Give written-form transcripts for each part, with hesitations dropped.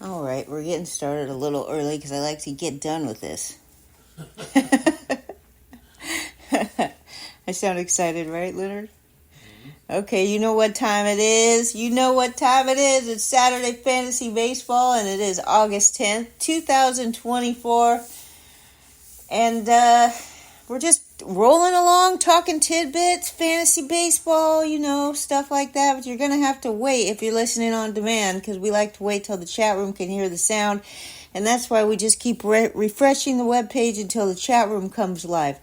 All right, we're getting started a little early because I like to get done with this. I sound excited, right, Leonard? Mm-hmm. Okay, you know what time it is. It's Saturday Fantasy Baseball, and it is August 10th, 2024. And we're just rolling along, talking tidbits, fantasy baseball, stuff like that. But you're going to have to wait if you're listening on demand, because we like to wait till the chat room can hear the sound. And that's why we just keep refreshing the webpage until the chat room comes live.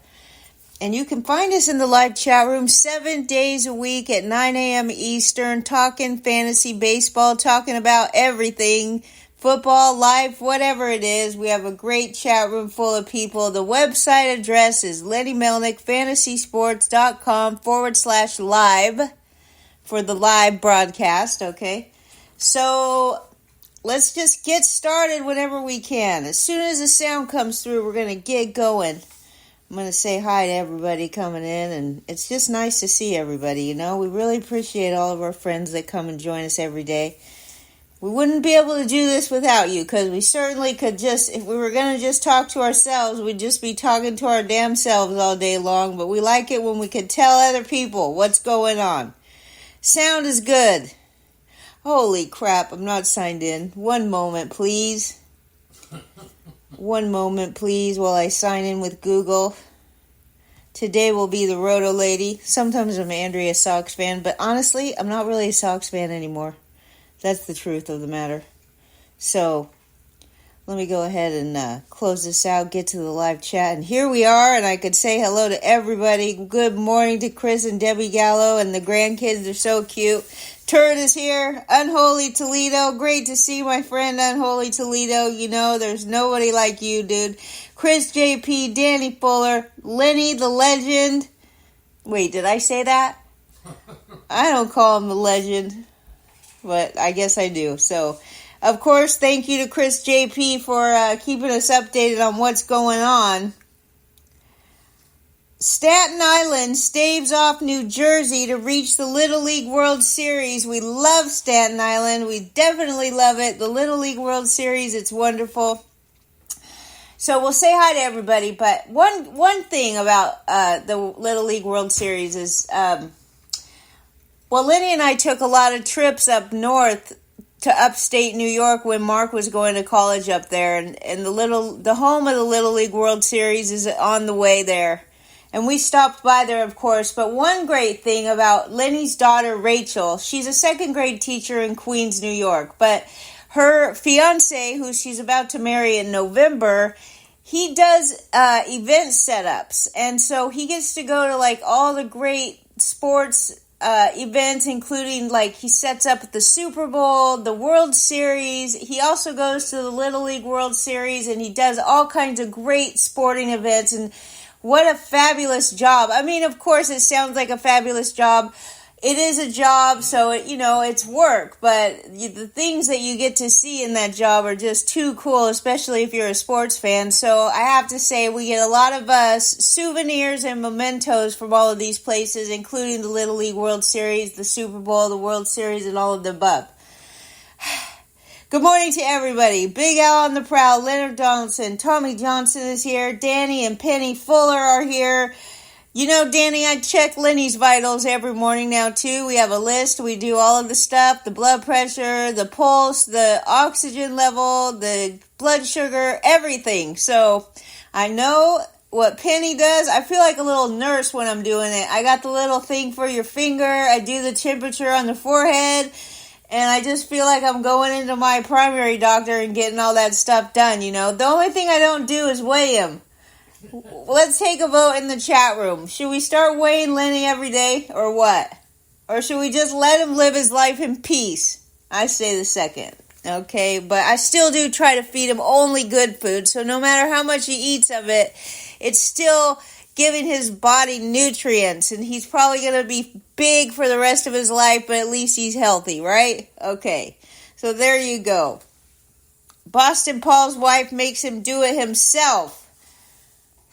And you can find us in the live chat room 7 days a week at 9 a.m. Eastern, talking fantasy baseball, talking about everything, football, life, whatever it is. We have a great chat room full of people. The website address is lennymelnickfantasysports.com/live for the live broadcast, okay? So let's just get started whenever we can. As soon as the sound comes through, we're going to get going. I'm going to say hi to everybody coming in, and it's just nice to see everybody, We really appreciate all of our friends that come and join us every day. We wouldn't be able to do this without you, because we certainly could just, if we were going to just talk to ourselves, we'd just be talking to our damn selves all day long, but we like it when we can tell other people what's going on. Sound is good. Holy crap, I'm not signed in. One moment, please. One moment, please, while I sign in with Google. Today will be the Roto Lady. Sometimes I'm Andrea Sox fan, but honestly, I'm not really a Sox fan anymore. That's the truth of the matter. So, let me go ahead and close this out, get to the live chat. And here we are, and I could say hello to everybody. Good morning to Chris and Debbie Gallo, and the grandkids. They're so cute. Turd is here. Unholy Toledo. Great to see my friend Unholy Toledo. There's nobody like you, dude. Chris JP, Danny Fuller, Lenny the Legend. Wait, did I say that? I don't call him the Legend, but I guess I do. So, of course, thank you to Chris JP for keeping us updated on what's going on. Staten Island staves off New Jersey to reach the Little League World Series. We love Staten Island. We definitely love it. The Little League World Series, it's wonderful. So we'll say hi to everybody. But one thing about the Little League World Series is, Lenny and I took a lot of trips up north to upstate New York when Mark was going to college up there. And the home of the Little League World Series is on the way there. And we stopped by there, of course. But one great thing about Lenny's daughter, Rachel, she's a second grade teacher in Queens, New York. But her fiance, who she's about to marry in November, he does event setups. And so he gets to go to all the great sports events, including he sets up the Super Bowl, the World Series. He also goes to the Little League World Series, and he does all kinds of great sporting events. And what a fabulous job. I mean, of course, it sounds like a fabulous job. It is a job, so, it's work. But the things that you get to see in that job are just too cool, especially if you're a sports fan. So I have to say, we get a lot of souvenirs and mementos from all of these places, including the Little League World Series, the Super Bowl, the World Series, and all of the above. Good morning to everybody. Big Al on the prowl, Leonard Donaldson, Tommy Johnson is here, Danny and Penny Fuller are here. Danny, I check Lenny's vitals every morning now, too. We have a list. We do all of the stuff, the blood pressure, the pulse, the oxygen level, the blood sugar, everything. So I know what Penny does. I feel like a little nurse when I'm doing it. I got the little thing for your finger. I do the temperature on the forehead. And I just feel like I'm going into my primary doctor and getting all that stuff done, The only thing I don't do is weigh him. Let's take a vote in the chat room. Should we start weighing Lenny every day or what? Or should we just let him live his life in peace? I say the second. Okay, but I still do try to feed him only good food. So no matter how much he eats of it, it's still giving his body nutrients, and he's probably going to be big for the rest of his life, but at least he's healthy, right? Okay, so there you go. Boston Paul's wife makes him do it himself.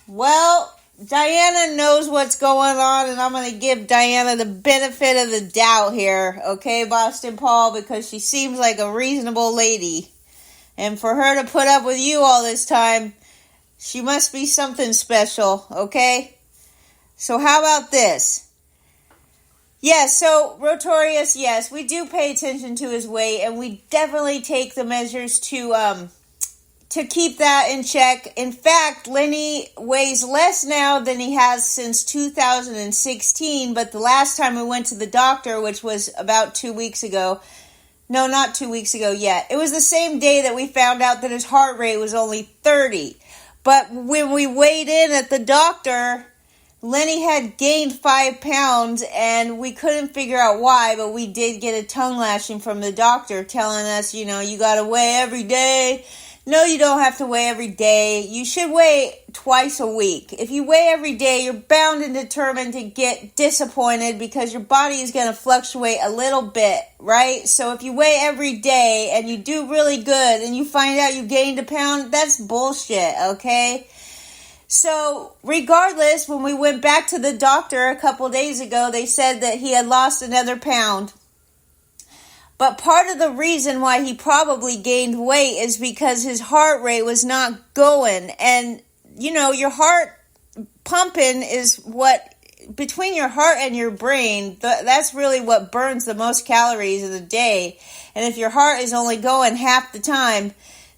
Well, Diana knows what's going on, and I'm going to give Diana the benefit of the doubt here, okay, Boston Paul, because she seems like a reasonable lady. And for her to put up with you all this time, she must be something special, okay? So how about this? Yes, so Rotorius, yes, we do pay attention to his weight, and we definitely take the measures to keep that in check. In fact, Lenny weighs less now than he has since 2016, but the last time we went to the doctor, which was about 2 weeks ago, no, not 2 weeks ago yet, it was the same day that we found out that his heart rate was only 30. But when we weighed in at the doctor, Lenny had gained 5 pounds, and we couldn't figure out why, but we did get a tongue lashing from the doctor telling us, you got to weigh every day. No, you don't have to weigh every day. You should weigh twice a week. If you weigh every day, you're bound and determined to get disappointed because your body is going to fluctuate a little bit, right? So if you weigh every day and you do really good and you find out you gained a pound, that's bullshit, okay? So regardless, when we went back to the doctor a couple days ago, they said that he had lost another pound. But part of the reason why he probably gained weight is because his heart rate was not going. And, your heart pumping is what, between your heart and your brain, that's really what burns the most calories of the day. And if your heart is only going half the time,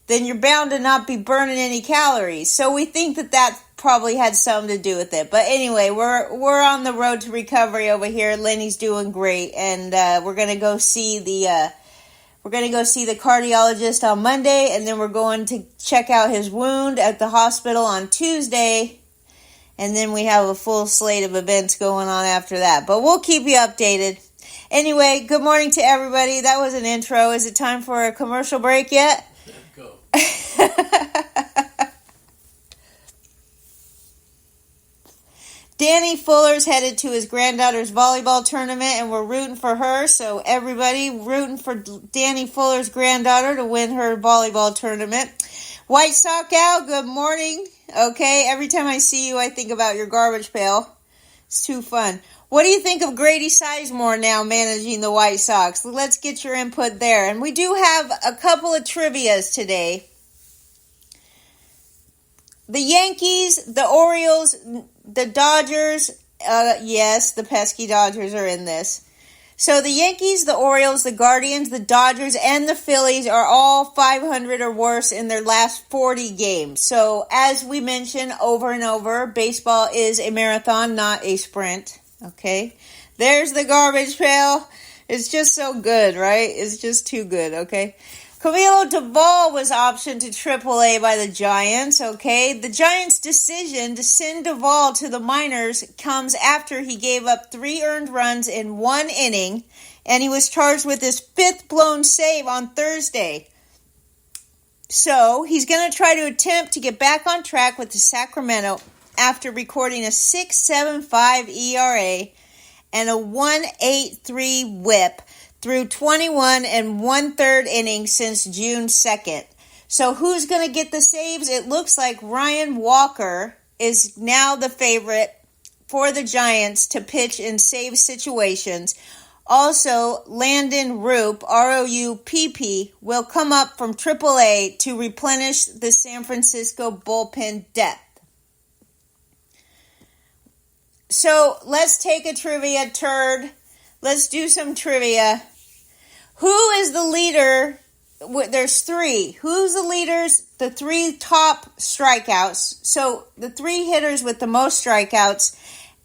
then you're bound to not be burning any calories. So we think that probably had something to do with it. But anyway, we're on the road to recovery over here. Lenny's doing great, and we're gonna go see the cardiologist on Monday, and then we're going to check out his wound at the hospital on Tuesday, and then we have a full slate of events going on after that. But we'll keep you updated. Anyway, good morning to everybody. That was an intro. Is it time for a commercial break yet? Go. Danny Fuller's headed to his granddaughter's volleyball tournament, and we're rooting for her. So everybody rooting for Danny Fuller's granddaughter to win her volleyball tournament. White Sock Al, good morning. Okay, every time I see you, I think about your garbage pail. It's too fun. What do you think of Grady Sizemore now managing the White Sox? Let's get your input there. And we do have a couple of trivias today. The Yankees, the Orioles, the Dodgers, yes, the pesky Dodgers are in this. So the Yankees, the Orioles, the Guardians, the Dodgers, and the Phillies are all 500 or worse in their last 40 games. So as we mentioned over and over, baseball is a marathon, not a sprint. Okay? There's the garbage pail. It's just so good, right? It's just too good, okay? Camilo Duvall was optioned to AAA by the Giants, okay? The Giants' decision to send Duvall to the minors comes after he gave up 3 earned runs in 1 inning, and he was charged with his 5th blown save on Thursday. So, he's going to try to attempt to get back on track with the Sacramento after recording a 6.75 ERA and a 1.83 whip through 21 and 1/3 innings since June 2nd. So who's going to get the saves? It looks like Ryan Walker is now the favorite for the Giants to pitch in save situations. Also, Landon Roop, R-O-U-P-P, will come up from AAA to replenish the San Francisco bullpen depth. So let's take a trivia turd. Let's do some trivia. Who is the leader? There's 3. Who's the leaders? The 3 top strikeouts. So the 3 hitters with the most strikeouts,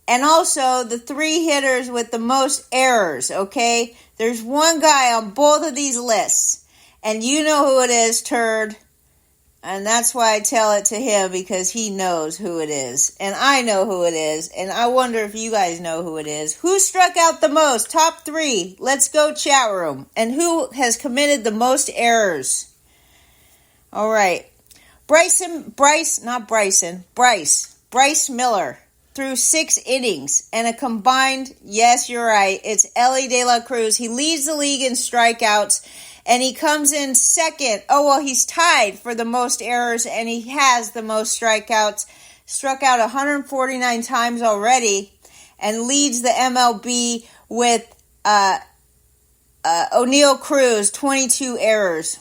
and also the 3 hitters with the most errors, okay? There's one guy on both of these lists, and you know who it is, turd. And that's why I tell it to him, because he knows who it is. And I know who it is. And I wonder if you guys know who it is. Who struck out the most? Top 3. Let's go chat room. And who has committed the most errors? All right. Bryce Miller threw 6 innings and a combined, yes, you're right, it's Ellie De La Cruz. He leads the league in strikeouts. And he comes in second. Oh, well, he's tied for the most errors, and he has the most strikeouts. Struck out 149 times already, and leads the MLB with O'Neal Cruz, 22 errors.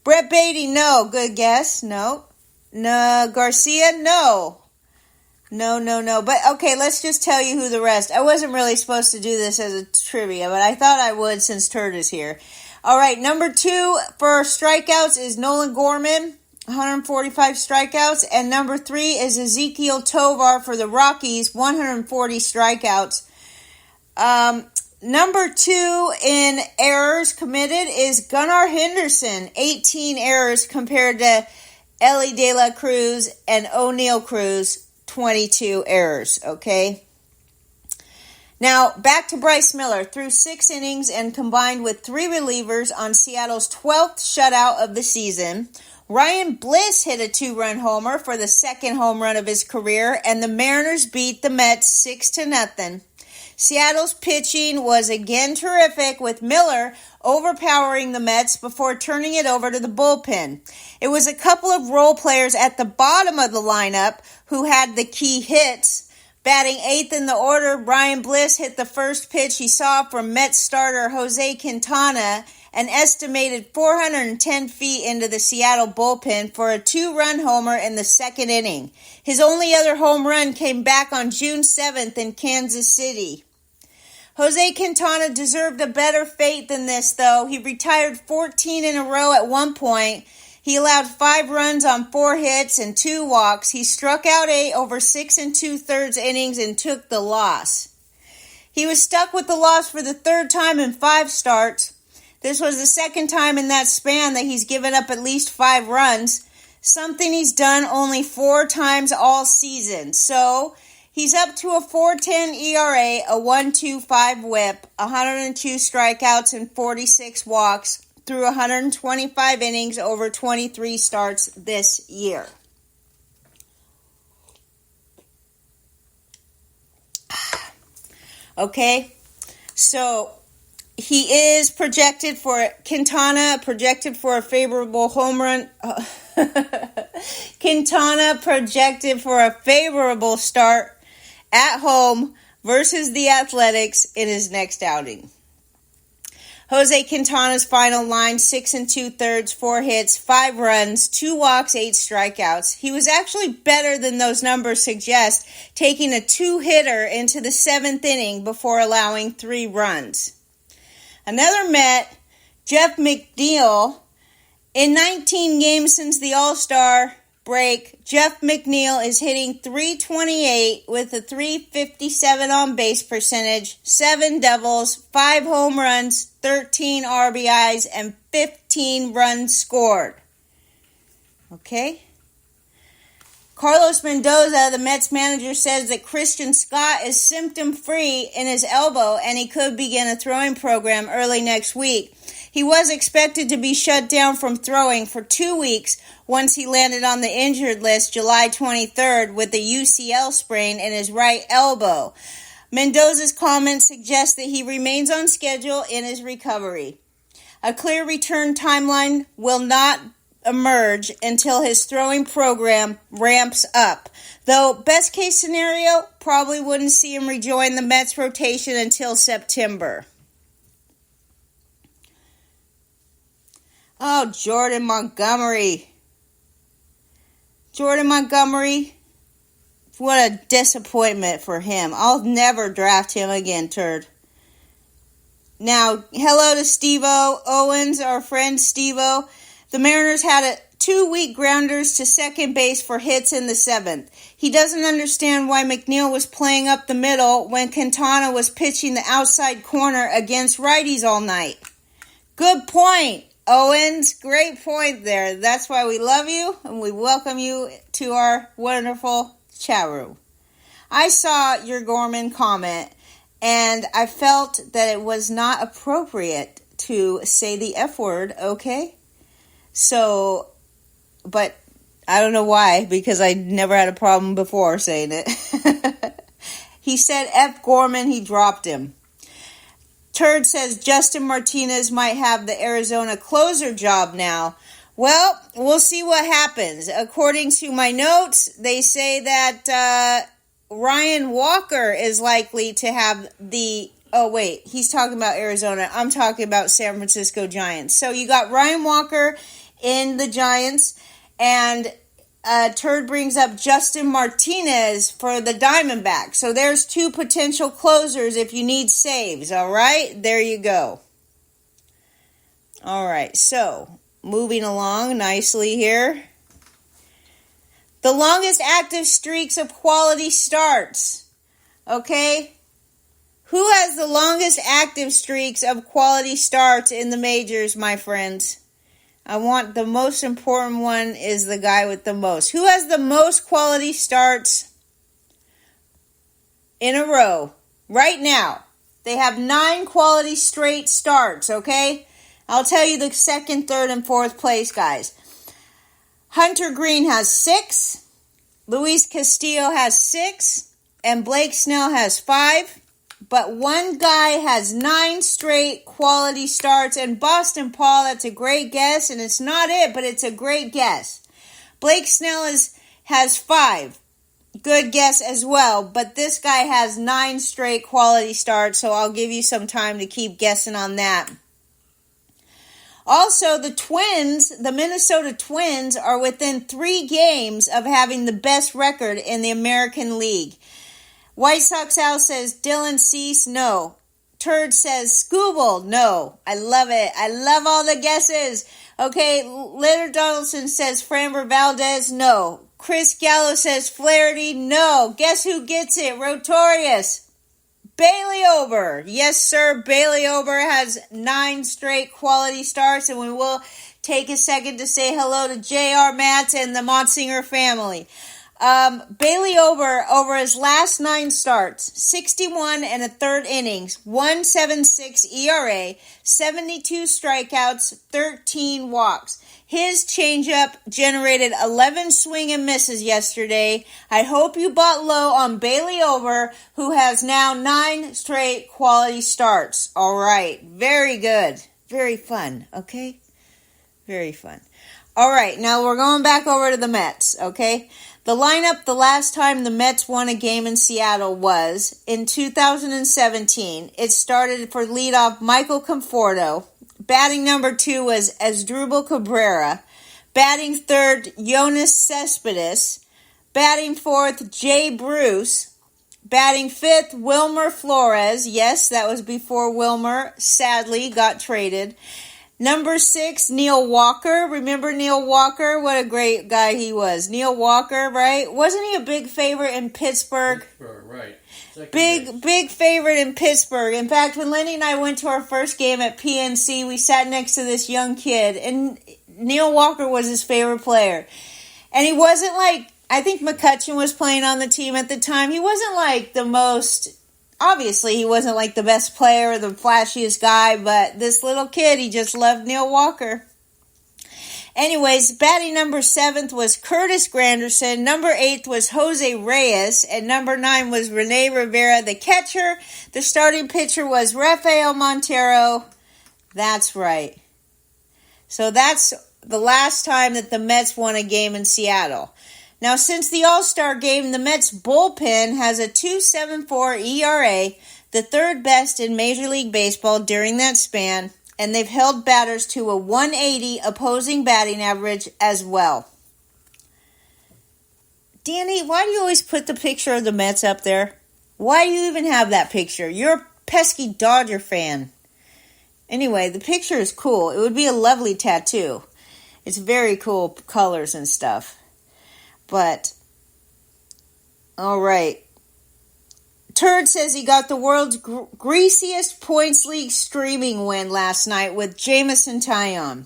Brett Beatty, no. Good guess. No. No. Garcia, no. No. But okay, let's just tell you who the rest. I wasn't really supposed to do this as a trivia, but I thought I would since Turd is here. All right, number 2 for strikeouts is Nolan Gorman, 145 strikeouts. And number 3 is Ezekiel Tovar for the Rockies, 140 strikeouts. Number 2 in errors committed is Gunnar Henderson, 18 errors compared to Ellie De La Cruz and O'Neill Cruz, 22 errors, okay? Now, back to Bryce Miller. Threw 6 innings and combined with 3 relievers on Seattle's 12th shutout of the season. Ryan Bliss hit a 2-run homer for the second home run of his career, and the Mariners beat the Mets 6-0. Seattle's pitching was again terrific, with Miller overpowering the Mets before turning it over to the bullpen. It was a couple of role players at the bottom of the lineup who had the key hits. Batting 8th in the order, Ryan Bliss hit the first pitch he saw from Mets starter Jose Quintana, an estimated 410 feet into the Seattle bullpen for a 2-run homer in the second inning. His only other home run came back on June 7th in Kansas City. Jose Quintana deserved a better fate than this, though. He retired 14 in a row at one point. He allowed 5 runs on 4 hits and 2 walks. He struck out 8 over 6 2/3 innings and took the loss. He was stuck with the loss for the 3rd time in 5 starts. This was the 2nd time in that span that he's given up at least 5 runs, something he's done only 4 times all season. So he's up to a 4.10 ERA, a 1.25 whip, 102 strikeouts, and 46 walks through 125 innings over 23 starts this year. Okay, so he is projected for Quintana, projected for a favorable home run. Quintana projected for a favorable start at home versus the Athletics in his next outing. Jose Quintana's final line, 6 2/3, 4 hits, 5 runs, 2 walks, 8 strikeouts. He was actually better than those numbers suggest, taking a 2-hitter into the 7th inning before allowing 3 runs. Another Met, Jeff McNeil. In 19 games since the All-Star break, Jeff McNeil is hitting .328 with a .357 on-base percentage, 7 doubles, 5 home runs, 13 RBIs, and 15 runs scored. Okay? Carlos Mendoza, the Mets manager, says that Christian Scott is symptom-free in his elbow and he could begin a throwing program early next week. He was expected to be shut down from throwing for 2 weeks once he landed on the injured list July 23rd with a UCL sprain in his right elbow. Mendoza's comments suggest that he remains on schedule in his recovery. A clear return timeline will not emerge until his throwing program ramps up. Though, best case scenario, probably wouldn't see him rejoin the Mets rotation until September. Oh, Jordan Montgomery. Jordan Montgomery, what a disappointment for him. I'll never draft him again, Turd. Now, hello to Steve-O Owens, our friend Steve-O. The Mariners had a 2 weak grounders to second base for hits in the 7th. He doesn't understand why McNeil was playing up the middle when Quintana was pitching the outside corner against righties all night. Good point, Owens. Great point there. That's why we love you and we welcome you to our wonderful chat room. I saw your Gorman comment and I felt that it was not appropriate to say the F word, okay? So, but I don't know why, because I never had a problem before saying it. He said F. Gorman, he dropped him. Turd says Justin Martinez might have the Arizona closer job now. Well, we'll see what happens. According to my notes, they say that Ryan Walker is likely to have the... Oh, wait, he's talking about Arizona. I'm talking about San Francisco Giants. So you got Ryan Walker in the Giants. And Turd brings up Justin Martinez for the Diamondbacks. So there's 2 potential closers if you need saves, all right? There you go. All right, so moving along nicely here. The longest active streaks of quality starts, okay? Who has the longest active streaks of quality starts in the majors, my friends? I want the most important one is the guy with the most. Who has the most quality starts in a row right now? They have 9 quality straight starts, okay? I'll tell you the second, third, and fourth place, guys. Hunter Green has 6. Luis Castillo has 6. And Blake Snell has 5. But one guy has 9 straight quality starts. And Boston Paul, that's a great guess. And it's not it, but it's a great guess. Blake Snell has 5. Good guess as well. But this guy has 9 straight quality starts. So I'll give you some time to keep guessing on that. Also, the Minnesota Twins are within 3 games of having the best record in the American League. White Sox Al says Dylan Cease, no. Turd says Scooble, no. I love it. I love all the guesses. Okay, Leonard Donaldson says Framber Valdez, no. Chris Gallo says Flaherty, no. Guess who gets it? Rotorius. Bailey Ober. Yes, sir. Bailey Ober has 9 straight quality starts, and we will take a second to say hello to J.R. Matz and the Motzinger family. Bailey Ober, over his last 9 starts, 61 and a third innings, 1.76 ERA, 72 strikeouts, 13 walks. His changeup generated 11 swing and misses yesterday. I hope you bought low on Bailey Ober, who has now 9 straight quality starts. All right. Very good. Very fun. Okay? Very fun. All right. Now we're going back over to the Mets. Okay? The lineup the last time the Mets won a game in Seattle was in 2017. It started for leadoff Michael Conforto. Batting number 2 was Asdrubal Cabrera. Batting third, Yoenis Cespedes. Batting fourth, Jay Bruce. Batting fifth, Wilmer Flores. Yes, that was before Wilmer sadly got traded. Number 6, Neil Walker. Remember Neil Walker? What a great guy he was. Neil Walker, right? Wasn't he a big favorite in Pittsburgh? Pittsburgh, right. Big favorite in Pittsburgh. In fact, when Lenny and I went to our first game at PNC, we sat next to this young kid, and Neil Walker was his favorite player. And he wasn't like, I think McCutcheon was playing on the team at the time. He wasn't like the most, obviously he wasn't like the best player or the flashiest guy, but this little kid, he just loved Neil Walker. Anyways, batting number 7th was Curtis Granderson. Number 8th was Jose Reyes. And number 9 was Rene Rivera, the catcher. The starting pitcher was Rafael Montero. That's right. So that's the last time that the Mets won a game in Seattle. Now, since the All-Star game, the Mets bullpen has a 2.74 ERA, the 3rd best in Major League Baseball during that span. And they've held batters to a 180 opposing batting average as well. Danny, why do you always put the picture of the Mets up there? Why do you even have that picture? You're a pesky Dodger fan. Anyway, the picture is cool. It would be a lovely tattoo. It's very cool colors and stuff. But, all right. Turd says he got the world's greasiest points league streaming win last night with Jameson Taillon.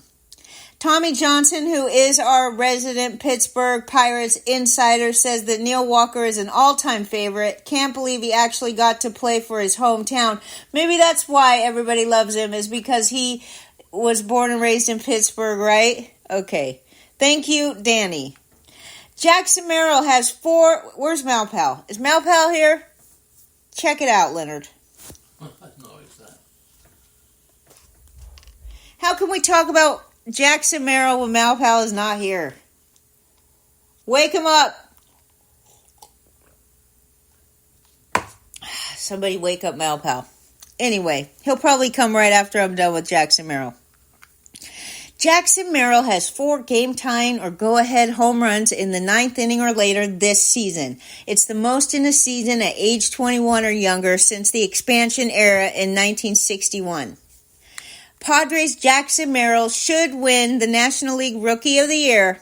Tommy Johnson, who is our resident Pittsburgh Pirates insider, says that Neil Walker is an all-time favorite. Can't believe he actually got to play for his hometown. Maybe that's why everybody loves him, is because he was born and raised in Pittsburgh, right? Okay. Thank you, Danny. Jackson Merrill has 4... Where's Malpal? Is Malpal here? Check it out, Leonard. No, it's not. How can we talk about Jackson Merrill when Malpal is not here? Wake him up. Somebody wake up Malpal. Anyway, he'll probably come right after I'm done with Jackson Merrill. Jackson Merrill has 4 game-tying or go-ahead home runs in the 9th inning or later this season. It's the most in a season at age 21 or younger since the expansion era in 1961. Padres' Jackson Merrill should win the National League Rookie of the Year.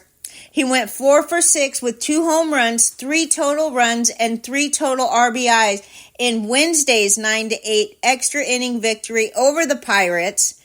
He went 4 for 6 with 2 home runs, 3 total runs, and 3 total RBIs in Wednesday's 9-8 extra inning victory over the Pirates.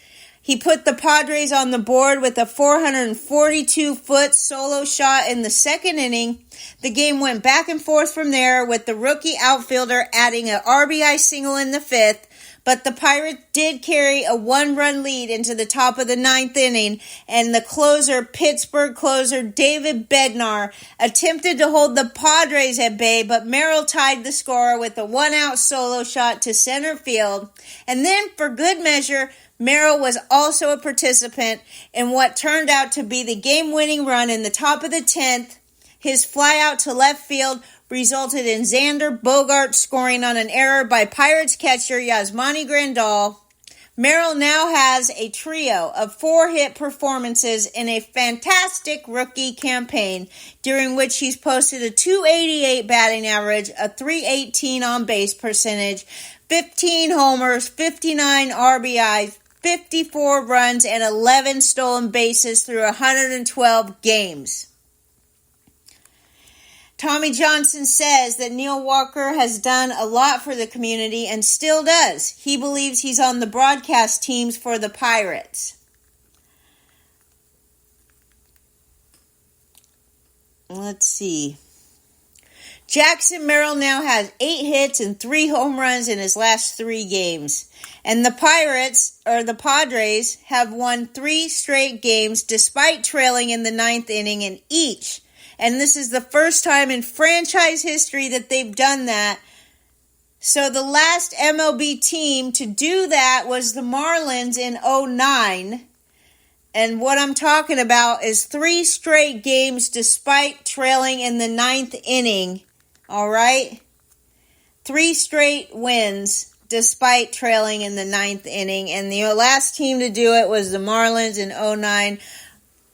He put the Padres on the board with a 442-foot solo shot in the 2nd inning. The game went back and forth from there, with the rookie outfielder adding an RBI single in the 5th. But the Pirates did carry a 1-run lead into the top of the 9th inning, and the Pittsburgh closer David Bednar attempted to hold the Padres at bay, but Merrill tied the score with a 1-out solo shot to center field. And then, for good measure, Merrill was also a participant in what turned out to be the game-winning run in the top of the 10th. His flyout to left field resulted in Xander Bogaerts scoring on an error by Pirates catcher Yasmani Grandal. Merrill now has a trio of 4-hit performances in a fantastic rookie campaign, during which he's posted a .288 batting average, a .318 on-base percentage, 15 homers, 59 RBIs, 54 runs, and 11 stolen bases through 112 games. Tommy Johnson says that Neil Walker has done a lot for the community and still does. He believes he's on the broadcast teams for the Pirates. Let's see. Jackson Merrill now has 8 hits and 3 home runs in his last 3 games. And the Padres, have won 3 straight games despite trailing in the 9th inning in each. And this is the first time in franchise history that they've done that. So the last MLB team to do that was the Marlins in 2009. And what I'm talking about is 3 straight games despite trailing in the 9th inning. All right? 3 straight wins despite trailing in the 9th inning. And the last team to do it was the Marlins in 2009.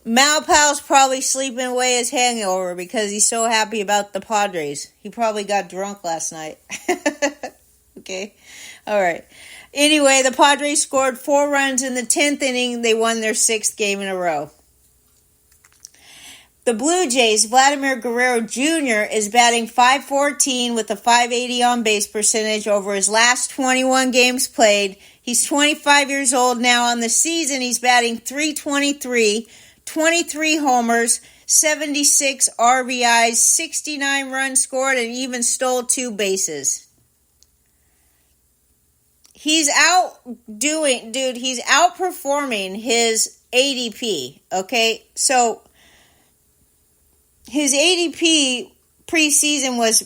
Malpal's probably sleeping away his hangover because he's so happy about the Padres. He probably got drunk last night. Okay? All right. Anyway, the Padres scored 4 runs in the 10th inning. They won their 6th game in a row. The Blue Jays' Vladimir Guerrero Jr. is batting .514 with a .580 on-base percentage over his last 21 games played. He's 25 years old now. On the season, he's batting .323, 23 homers, 76 RBIs, 69 runs scored, and even stole 2 bases. He's outperforming his ADP, okay? So his ADP preseason was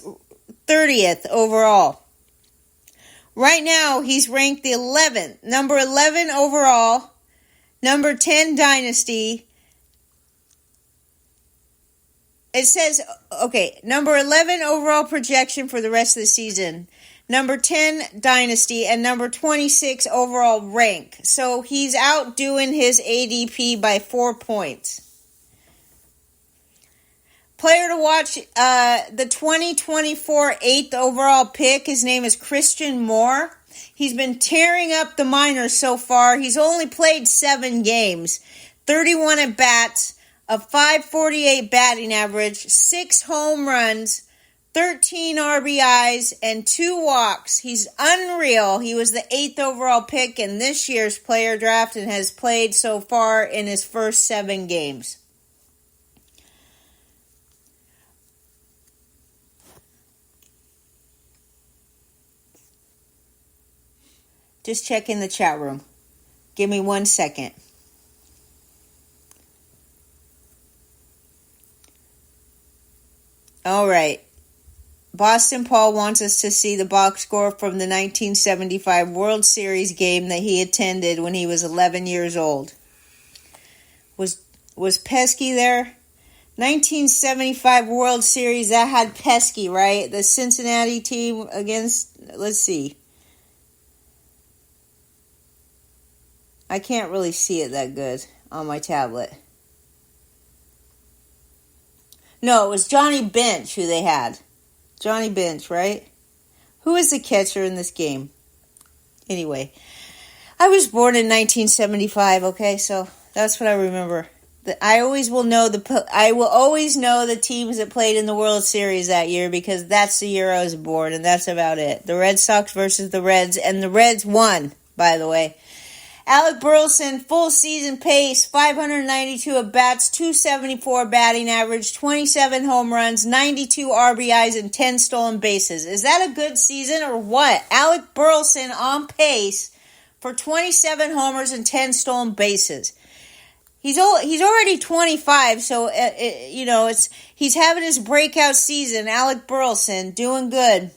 30th overall. Right now, he's ranked the 11th, number 11 overall, number 10 dynasty. It says, okay, number 11 overall projection for the rest of the season, number 10 dynasty, and number 26 overall rank. So he's outdoing his ADP by 4 points. Player to watch, the 2024 8th overall pick, his name is Christian Moore. He's been tearing up the minors so far. He's only played 7 games, 31 at-bats, a .548 batting average, 6 home runs, 13 RBIs, and 2 walks. He's unreal. He was the 8th overall pick in this year's player draft and has played so far in his first 7 games. Just checking the chat room. Give me 1 second. All right. Boston Paul wants us to see the box score from the 1975 World Series game that he attended when he was 11 years old. Was Pesky there? 1975 World Series, that had Pesky, right? The Cincinnati team against, let's see. I can't really see it that good. on my tablet. No, it was Johnny Bench who they had. Johnny Bench, right? Who is the catcher in this game? Anyway, I was born in 1975, okay? So that's what I remember. I will always know the teams that played in the World Series that year because that's the year I was born, and that's about it. The Red Sox versus the Reds, and the Reds won, by the way. Alec Burleson, full season pace, 592 at-bats, 274 batting average, 27 home runs, 92 RBIs, and 10 stolen bases. Is that a good season or what? Alec Burleson on pace for 27 homers and 10 stolen bases. He's already 25, so he's having his breakout season. Alec Burleson doing good.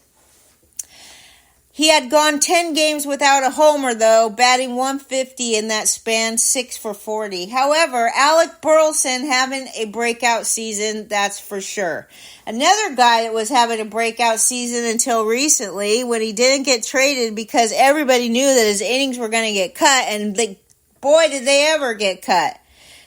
He had gone 10 games without a homer, though, batting 150 in that span, 6 for 40. However, Alec Burleson having a breakout season, that's for sure. Another guy that was having a breakout season until recently, when he didn't get traded because everybody knew that his innings were going to get cut, and boy, did they ever get cut.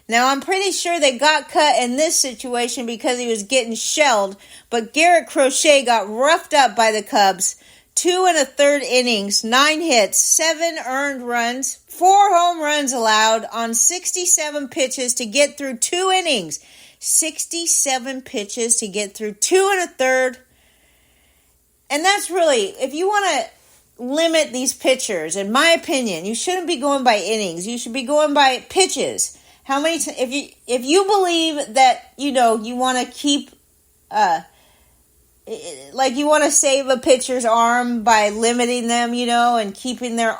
Now, I'm pretty sure they got cut in this situation because he was getting shelled, but Garrett Crochet got roughed up by the Cubs. 2 1/3 innings, 9 hits, 7 earned runs, 4 home runs allowed on 67 pitches to get through 2 innings. 67 pitches to get through 2 1/3. And that's really, if you want to limit these pitchers, in my opinion, you shouldn't be going by innings. You should be going by pitches. How many? If you believe that you want to keep, you want to save a pitcher's arm by limiting them, and keeping their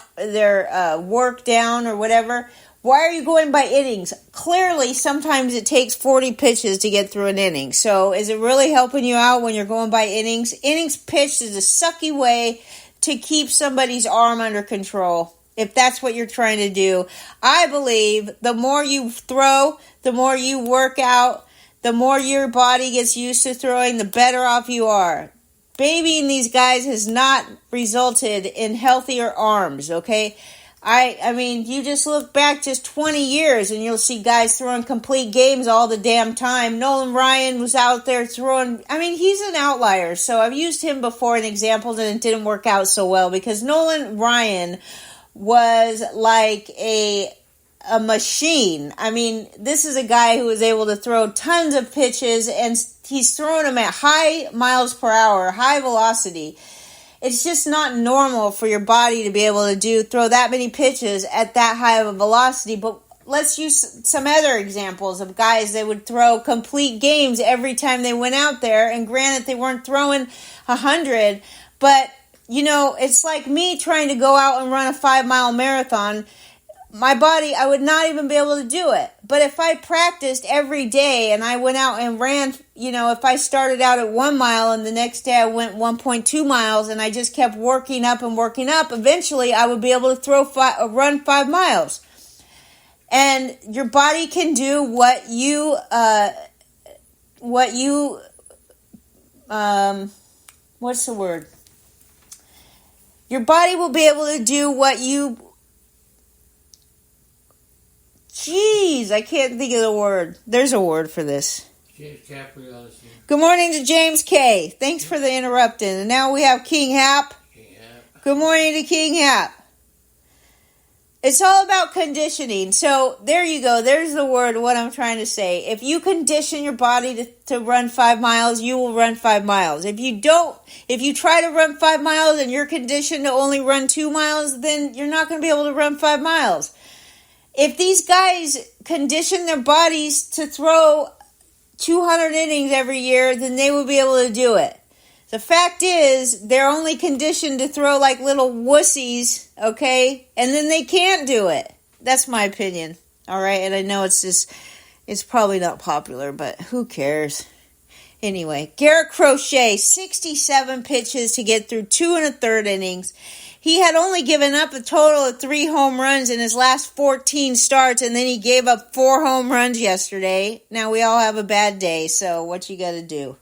work down or whatever. Why are you going by innings? Clearly, sometimes it takes 40 pitches to get through an inning. So, is it really helping you out when you're going by innings? Innings pitched is a sucky way to keep somebody's arm under control. If that's what you're trying to do. I believe the more you throw, the more you work out, the more your body gets used to throwing, the better off you are. Babying these guys has not resulted in healthier arms, okay? I mean, you just look back just 20 years and you'll see guys throwing complete games all the damn time. Nolan Ryan was out there throwing. I mean, he's an outlier, so I've used him before in examples and it didn't work out so well because Nolan Ryan was like a machine. I mean, this is a guy who was able to throw tons of pitches, and he's throwing them at high miles per hour, high velocity. It's just not normal for your body to be able to throw that many pitches at that high of a velocity. But let's use some other examples of guys that would throw complete games every time they went out there. And granted, they weren't throwing 100, but it's like me trying to go out and run a 5-mile marathon. My body, I would not even be able to do it. But if I practiced every day and I went out and ran, if I started out at 1 mile and the next day I went 1.2 miles and I just kept working up, eventually I would be able to run 5 miles. And your body can do what's the word? Your body will be able to do what you... Jeez, I can't think of the word. There's a word for this. James Capri. Good morning to James K. Thanks for the interrupting. And now we have King Hap. Good morning to King Hap. It's all about conditioning. So there you go. There's the word, what I'm trying to say. If you condition your body to run 5 miles, you will run 5 miles. If you try to run 5 miles and you're conditioned to only run 2 miles, then you're not going to be able to run 5 miles. If these guys condition their bodies to throw 200 innings every year, then they will be able to do it. The fact is, they're only conditioned to throw like little wussies, okay? And then they can't do it. That's my opinion, all right? And I know it's probably not popular, but who cares? Anyway, Garrett Crochet, 67 pitches to get through 2 1/3 innings. He had only given up a total of 3 home runs in his last 14 starts, and then he gave up 4 home runs yesterday. Now, we all have a bad day, so what you got to do?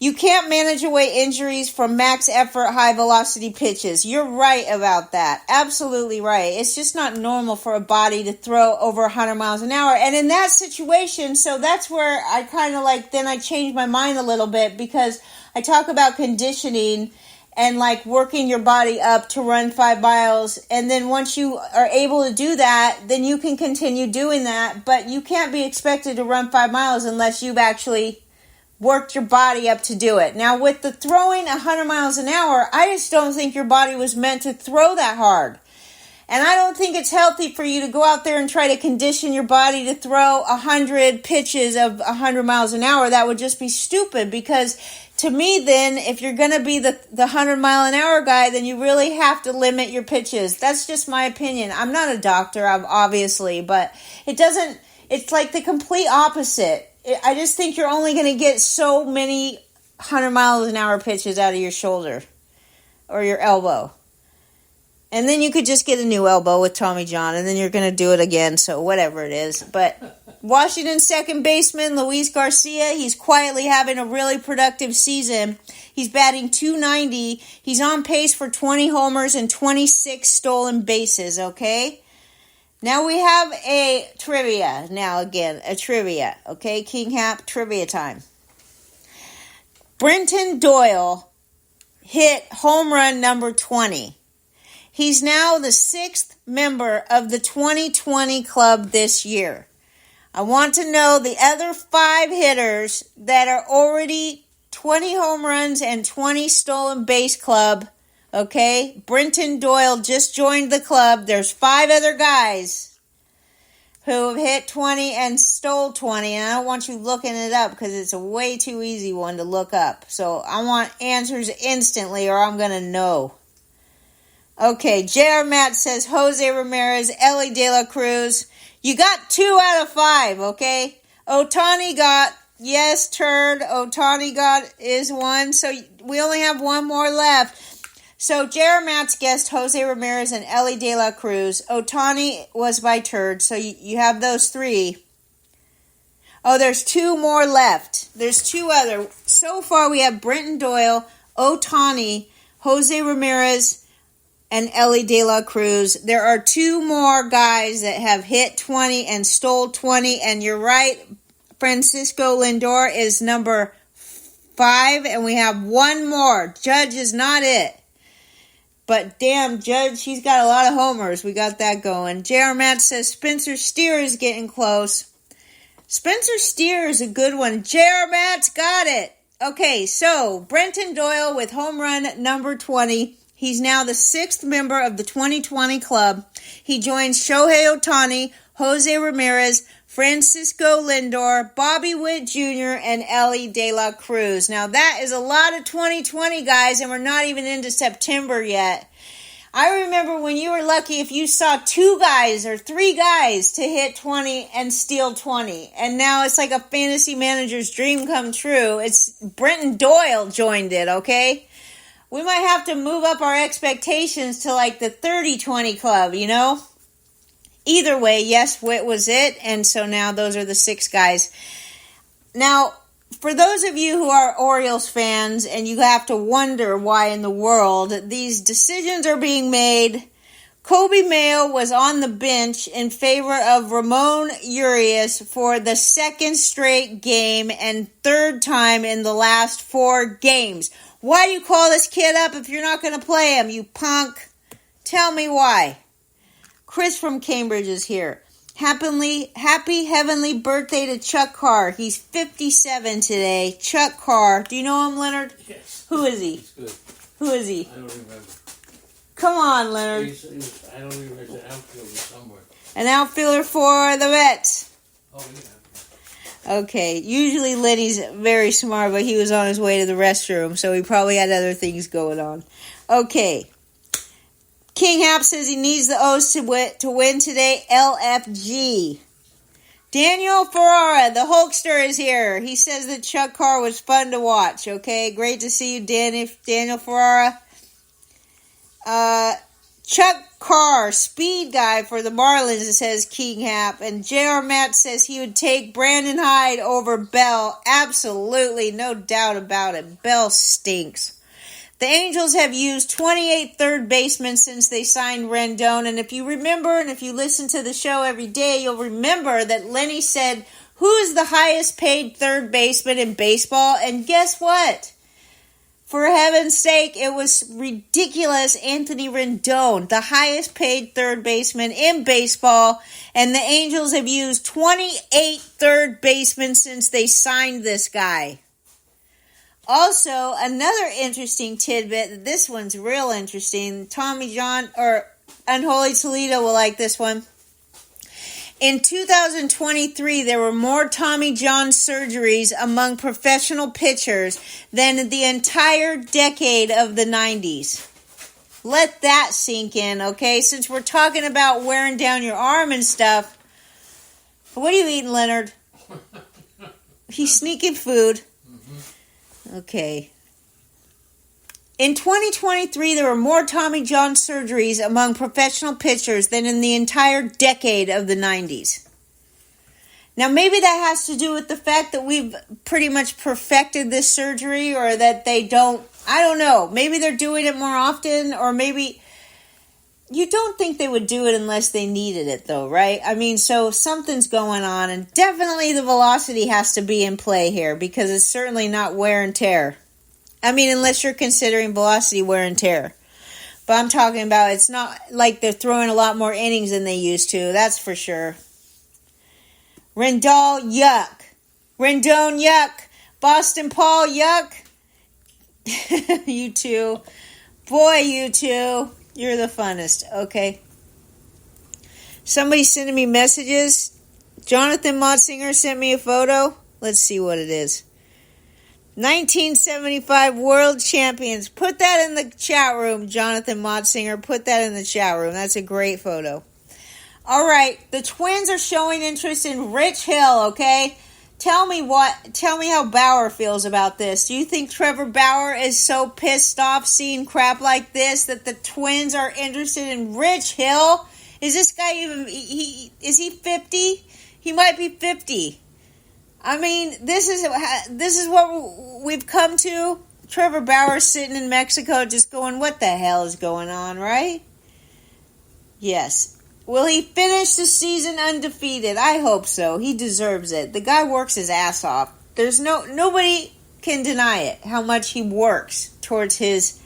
You can't manage away injuries from max effort, high velocity pitches. You're right about that. Absolutely right. It's just not normal for a body to throw over 100 miles an hour. And in that situation, so that's where I kind of then I changed my mind a little bit, because I talk about conditioning and working your body up to run 5 miles. And then once you are able to do that, then you can continue doing that. But you can't be expected to run 5 miles unless you've actually worked your body up to do it. Now, with the throwing 100 miles an hour, I just don't think your body was meant to throw that hard. And I don't think it's healthy for you to go out there and try to condition your body to throw 100 pitches of 100 miles an hour. That would just be stupid, because to me then, if you're going to be the 100 mile an hour guy, then you really have to limit your pitches. That's just my opinion. I'm not a doctor, obviously, but it's like the complete opposite. I just think you're only going to get so many 100 miles an hour pitches out of your shoulder or your elbow. And then you could just get a new elbow with Tommy John, and then you're going to do it again, so whatever it is. But Washington's second baseman, Luis Garcia, he's quietly having a really productive season. He's batting .290. He's on pace for 20 homers and 26 stolen bases, okay? Now we have a trivia. Okay? King Hap, trivia time. Brenton Doyle hit home run number 20. He's now the 6th member of the 2020 club this year. I want to know the other 5 hitters that are already 20 home runs and 20 stolen base club. Okay, Brenton Doyle just joined the club. There's 5 other guys who have hit 20 and stole 20. And I don't want you looking it up, because it's a way too easy one to look up. So I want answers instantly, or I'm going to know. Okay, J.R. Matt says Jose Ramirez, Ellie De La Cruz. You got 2 out of 5, okay? Ohtani got, yes, turd. Ohtani got is 1. So we only have 1 more left. So J.R. Matt's guessed Jose Ramirez and Ellie De La Cruz. Ohtani was by turd, so you have those 3. Oh, there's 2 more left. There's 2 other. So far we have Brenton Doyle, Ohtani, Jose Ramirez, and Ellie De La Cruz. There are 2 more guys that have hit 20 and stole 20, and you're right, Francisco Lindor is number 5, and we have 1 more. Judge is not it. But damn, Judge, he's got a lot of homers. We got that going. J.R. Matt says Spencer Steer is getting close. Spencer Steer is a good one. J.R. Matt's got it. Okay, so Brenton Doyle with home run number 20. He's now the 6th member of the 2020 club. He joins Shohei Ohtani, Jose Ramirez, Francisco Lindor, Bobby Witt Jr., and Ellie De La Cruz. Now, that is a lot of 2020 guys, and we're not even into September yet. I remember when you were lucky if you saw 2 guys or 3 guys to hit 20 and steal 20. And now it's like a fantasy manager's dream come true. It's Brenton Doyle joined it, okay? We might have to move up our expectations to like the 30-20 club, you know? Either way, yes, Witt was it, and so now those are the 6 guys. Now, for those of you who are Orioles fans and you have to wonder why in the world these decisions are being made, Kobe Mayo was on the bench in favor of Ramon Urias for the 2nd straight game and 3rd time in the last 4 games. Why do you call this kid up if you're not going to play him, you punk? Tell me why. Chris from Cambridge is here. Happy heavenly birthday to Chuck Carr. He's 57 today. Chuck Carr. Do you know him, Leonard? Yes. Who is he? He's good. Who is he? I don't remember. Come on, Leonard. I don't remember. He's an outfielder somewhere. An outfielder for the Mets. Oh, yeah. Okay. Usually Lenny's very smart, but he was on his way to the restroom, so he probably had other things going on. Okay. King Hap says he needs the O's to win today. LFG. Daniel Ferrara, the Hulkster, is here. He says that Chuck Carr was fun to watch. Okay, great to see you, Daniel Ferrara. Chuck Carr, speed guy for the Marlins, says King Hap. And J.R. Matt says he would take Brandon Hyde over Bell. Absolutely, no doubt about it. Bell stinks. The Angels have used 28 third basemen since they signed Rendon. And if you remember, and if you listen to the show every day, you'll remember that Lenny said, who's the highest paid third baseman in baseball? And guess what? For heaven's sake, it was ridiculous. Anthony Rendon, the highest paid third baseman in baseball. And the Angels have used 28 third basemen since they signed this guy. Also, another interesting tidbit, this one's real interesting. Tommy John, or Unholy Toledo will like this one. In 2023, there were more Tommy John surgeries among professional pitchers than in the entire decade of the 90s. Let that sink in, okay? Since we're talking about wearing down your arm and stuff. What are you eating, Leonard? He's sneaking food. Okay. In 2023, there were more Tommy John surgeries among professional pitchers than in the entire decade of the 90s. Now, maybe that has to do with the fact that we've pretty much perfected this surgery, or that they don't, I don't know. Maybe they're doing it more often, or maybe you don't think they would do it unless they needed it, though, right? I mean, so something's going on, and definitely the velocity has to be in play here, because it's certainly not wear and tear. I mean, unless you're considering velocity wear and tear. But I'm talking about, it's not like they're throwing a lot more innings than they used to, that's for sure. Rendon, yuck. Rendon, yuck. Boston Paul, yuck. You two. Boy, you two. You're the funnest, okay? Somebody's sending me messages. Jonathan Motzinger sent me a photo. Let's see what it is. 1975 World Champions. Put that in the chat room, Jonathan Motzinger. Put that in the chat room. That's a great photo. All right, the Twins are showing interest in Rich Hill, okay? Tell me how Bauer feels about this. Do you think Trevor Bauer is so pissed off seeing crap like this that the Twins are interested in Rich Hill? Is this guy even, is he 50? He might be 50. I mean, this is what we've come to. Trevor Bauer sitting in Mexico just going, what the hell is going on, right? Yes. Will he finish the season undefeated? I hope so. He deserves it. The guy works his ass off. There's nobody can deny it, how much he works towards his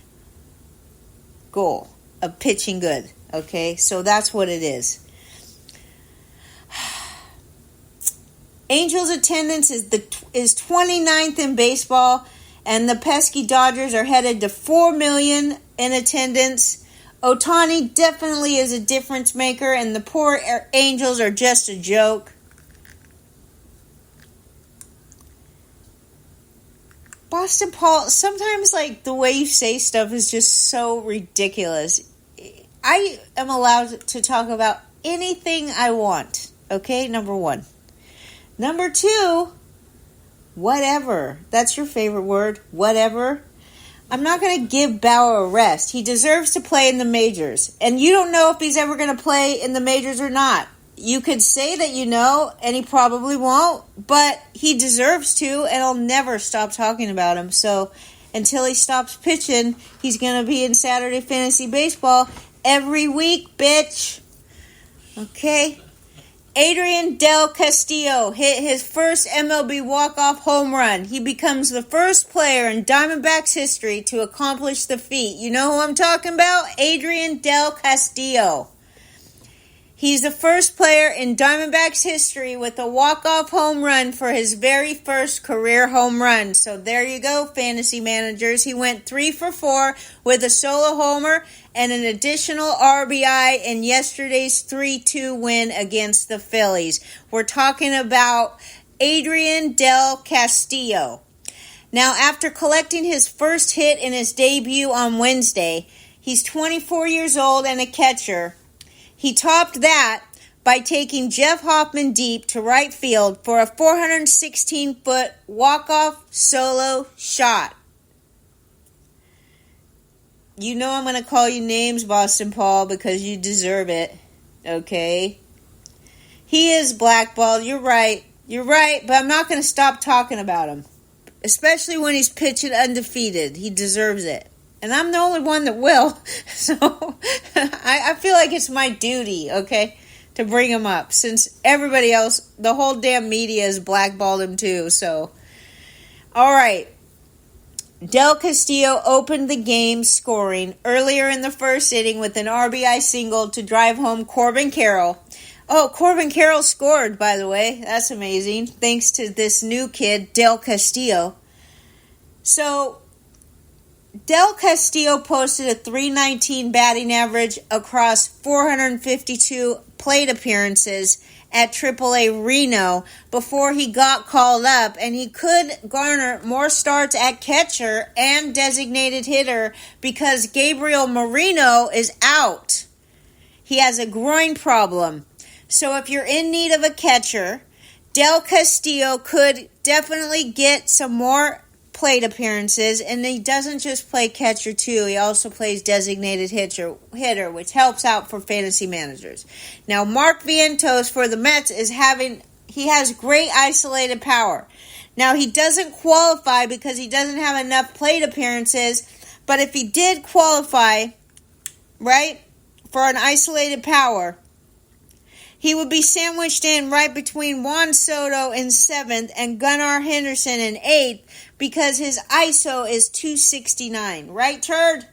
goal of pitching good. Okay? So that's what it is. Angels attendance is 29th in baseball, and the pesky Dodgers are headed to 4 million in attendance. Ohtani definitely is a difference maker, and the poor Angels are just a joke. Boston Paul, sometimes like the way you say stuff is just so ridiculous. I am allowed to talk about anything I want, okay? Number one. Number two, whatever. That's your favorite word, whatever. I'm not going to give Bauer a rest. He deserves to play in the majors. And you don't know if he's ever going to play in the majors or not. You could say that you know, and he probably won't, but he deserves to, and I'll never stop talking about him. So until he stops pitching, he's going to be in Saturday Fantasy Baseball every week, bitch. Okay? Adrian Del Castillo hit his first MLB walk-off home run. He becomes the first player in Diamondbacks history to accomplish the feat. You know who I'm talking about? Adrian Del Castillo. He's the first player in Diamondbacks history with a walk-off home run for his very first career home run. So there you go, fantasy managers. He went 3 for 4 with a solo homer and an additional RBI in yesterday's 3-2 win against the Phillies. We're talking about Adrian Del Castillo. Now, after collecting his first hit in his debut on Wednesday, he's 24 years old and a catcher. He topped that by taking Jeff Hoffman deep to right field for a 416-foot walk-off solo shot. You know I'm going to call you names, Boston Paul, because you deserve it. Okay? He is blackballed. You're right. You're right, but I'm not going to stop talking about him. Especially when he's pitching undefeated. He deserves it. And I'm the only one that will. So I feel like it's my duty, okay, to bring him up. Since everybody else, the whole damn media has blackballed him too. So, all right. Del Castillo opened the game scoring earlier in the first inning with an RBI single to drive home Corbin Carroll. Oh, Corbin Carroll scored, by the way. That's amazing. Thanks to this new kid, Del Castillo. So, Del Castillo posted a .319 batting average across 452 plate appearances at AAA Reno before he got called up, and he could garner more starts at catcher and designated hitter because Gabriel Moreno is out. He has a groin problem. So if you're in need of a catcher, Del Castillo could definitely get some more plate appearances, and he doesn't just play catcher too. He also plays designated hitter, which helps out for fantasy managers. Now, Mark Vientos for the Mets he has great isolated power. Now, he doesn't qualify because he doesn't have enough plate appearances, but if he did qualify, right, for an isolated power, he would be sandwiched in right between Juan Soto in 7th and Gunnar Henderson in 8th because his ISO is 269. Right, Turd?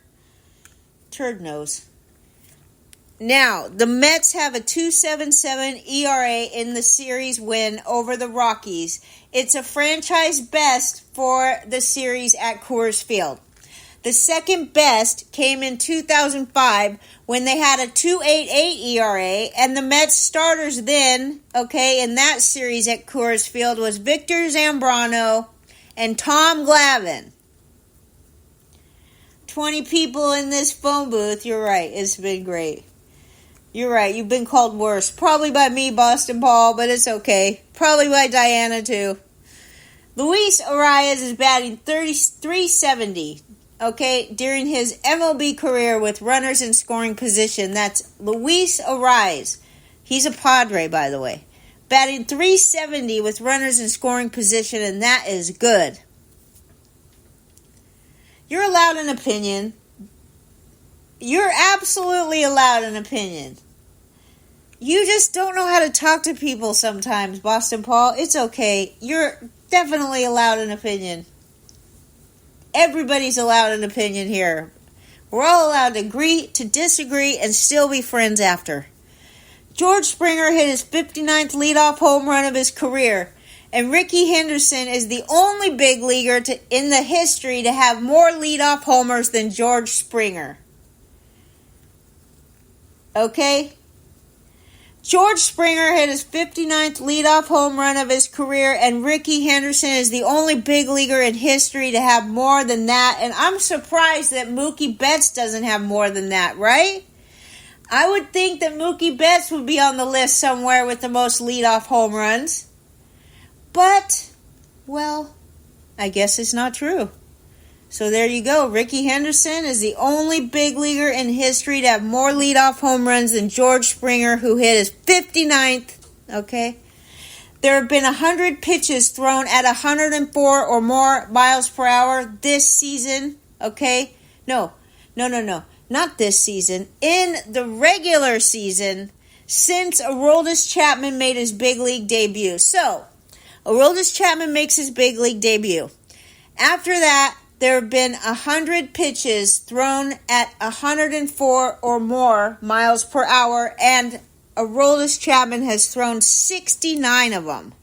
Turd knows. Now, the Mets have a 2.77 ERA in the series win over the Rockies. It's a franchise best for the series at Coors Field. The second best came in 2005 when they had a 2.88 ERA, and the Mets starters then, in that series at Coors Field was Victor Zambrano and Tom Glavine. 20 people in this phone booth. You're right. It's been great. You're right. You've been called worse. Probably by me, Boston Paul, but it's okay. Probably by Diana, too. Luis Arias is batting 370. During his MLB career with runners in scoring position. That's Luis Arias. He's a Padre, by the way. Batting 370 with runners in scoring position, and that is good. You're allowed an opinion. You're absolutely allowed an opinion. You just don't know how to talk to people sometimes, Boston Paul. It's okay. You're definitely allowed an opinion. Everybody's allowed an opinion here. We're all allowed to agree, to disagree, and still be friends after. George Springer hit his 59th leadoff home run of his career, and Ricky Henderson is the only big leaguer in the history to have more leadoff homers than George Springer. Okay? George Springer hit his 59th leadoff home run of his career, and Ricky Henderson is the only big leaguer in history to have more than that. And I'm surprised that Mookie Betts doesn't have more than that, right? I would think that Mookie Betts would be on the list somewhere with the most leadoff home runs. But, well, I guess it's not true. So there you go. Ricky Henderson is the only big leaguer in history to have more leadoff home runs than George Springer, who hit his 59th. Okay? There have been 100 pitches thrown at 104 or more miles per hour this season. Okay? No. Not this season. In the regular season, since Aroldis Chapman made his big league debut. So, Aroldis Chapman makes his big league debut. After that, there have been 100 pitches thrown at 104 or more miles per hour, and Aroldis Chapman has thrown 69 of them.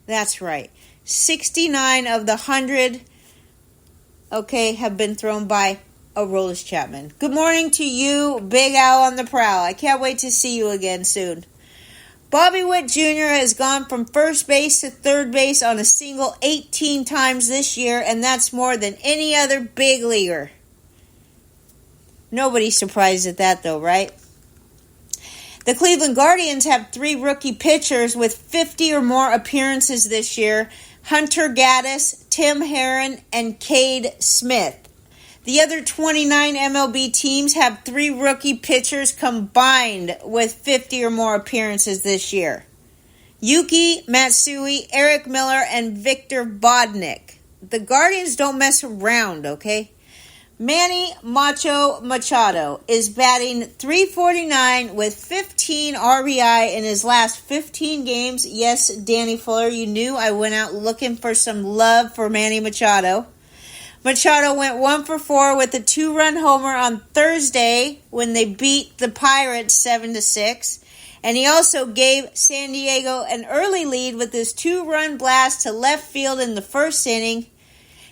That's right. 69 of the 100, have been thrown by Aroldis Chapman. Good morning to you, Big Al on the prowl. I can't wait to see you again soon. Bobby Witt Jr. has gone from first base to third base on a single 18 times this year, and that's more than any other big leaguer. Nobody's surprised at that, though, right? The Cleveland Guardians have 3 rookie pitchers with 50 or more appearances this year: Hunter Gaddis, Tim Herron, and Cade Smith. The other 29 MLB teams have 3 rookie pitchers combined with 50 or more appearances this year. Yuki Matsui, Eric Miller, and Victor Bodnik. The Guardians don't mess around, okay? Manny Macho Machado is batting .349 with 15 RBI in his last 15 games. Yes, Danny Fuller, you knew I went out looking for some love for Manny Machado. Machado went 1 for 4 with a 2-run homer on Thursday when they beat the Pirates 7-6. And he also gave San Diego an early lead with his 2-run blast to left field in the first inning.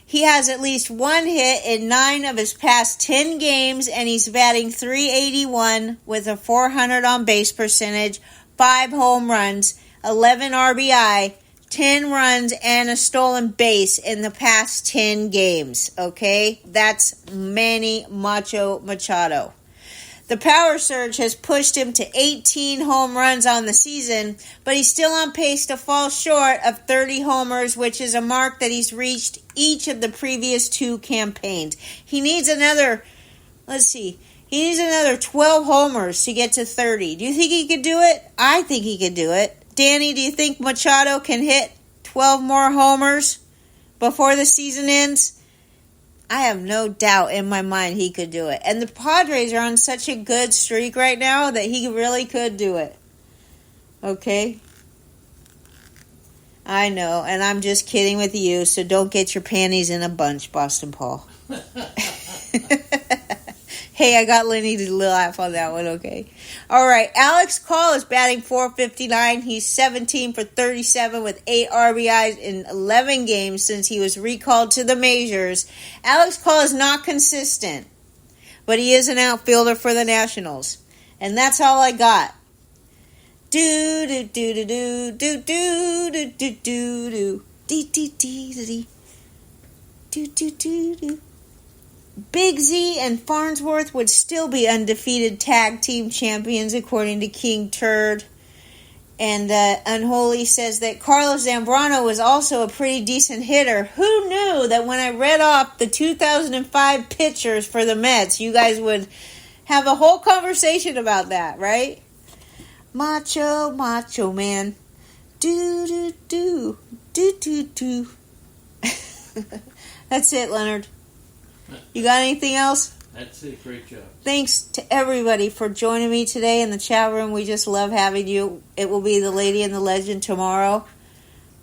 He has at least 1 hit in 9 of his past 10 games, and he's batting .381 with a .400 on base percentage, 5 home runs, 11 RBI, 10 runs, and a stolen base in the past 10 games. Okay? That's Manny Macho Machado. The power surge has pushed him to 18 home runs on the season, but he's still on pace to fall short of 30 homers, which is a mark that he's reached each of the previous 2 campaigns. He needs another, he needs another 12 homers to get to 30. Do you think he could do it? I think he could do it. Danny, do you think Machado can hit 12 more homers before the season ends? I have no doubt in my mind he could do it. And the Padres are on such a good streak right now that he really could do it. Okay? I know, and I'm just kidding with you, so don't get your panties in a bunch, Boston Paul. Hey, I got Lenny to laugh on that one, okay? All right, Alex Call is batting .459. He's 17 for 37 with 8 RBIs in 11 games since he was recalled to the majors. Alex Call is not consistent, but he is an outfielder for the Nationals. And that's all I got. Do do do do do do do do do do do do do do do do do. Big Z and Farnsworth would still be undefeated tag team champions, according to King Turd. And Unholy says that Carlos Zambrano was also a pretty decent hitter. Who knew that when I read off the 2005 pitchers for the Mets, you guys would have a whole conversation about that, right? Macho, macho man. Do, do, do. Do, do, do. That's it, Leonard. You got anything else? That's it. Great job. Thanks to everybody for joining me today in the chat room. We just love having you. It will be the Lady and the Legend tomorrow,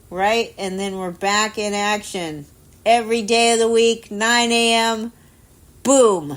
right? And then we're back in action every day of the week, 9 a.m. Boom.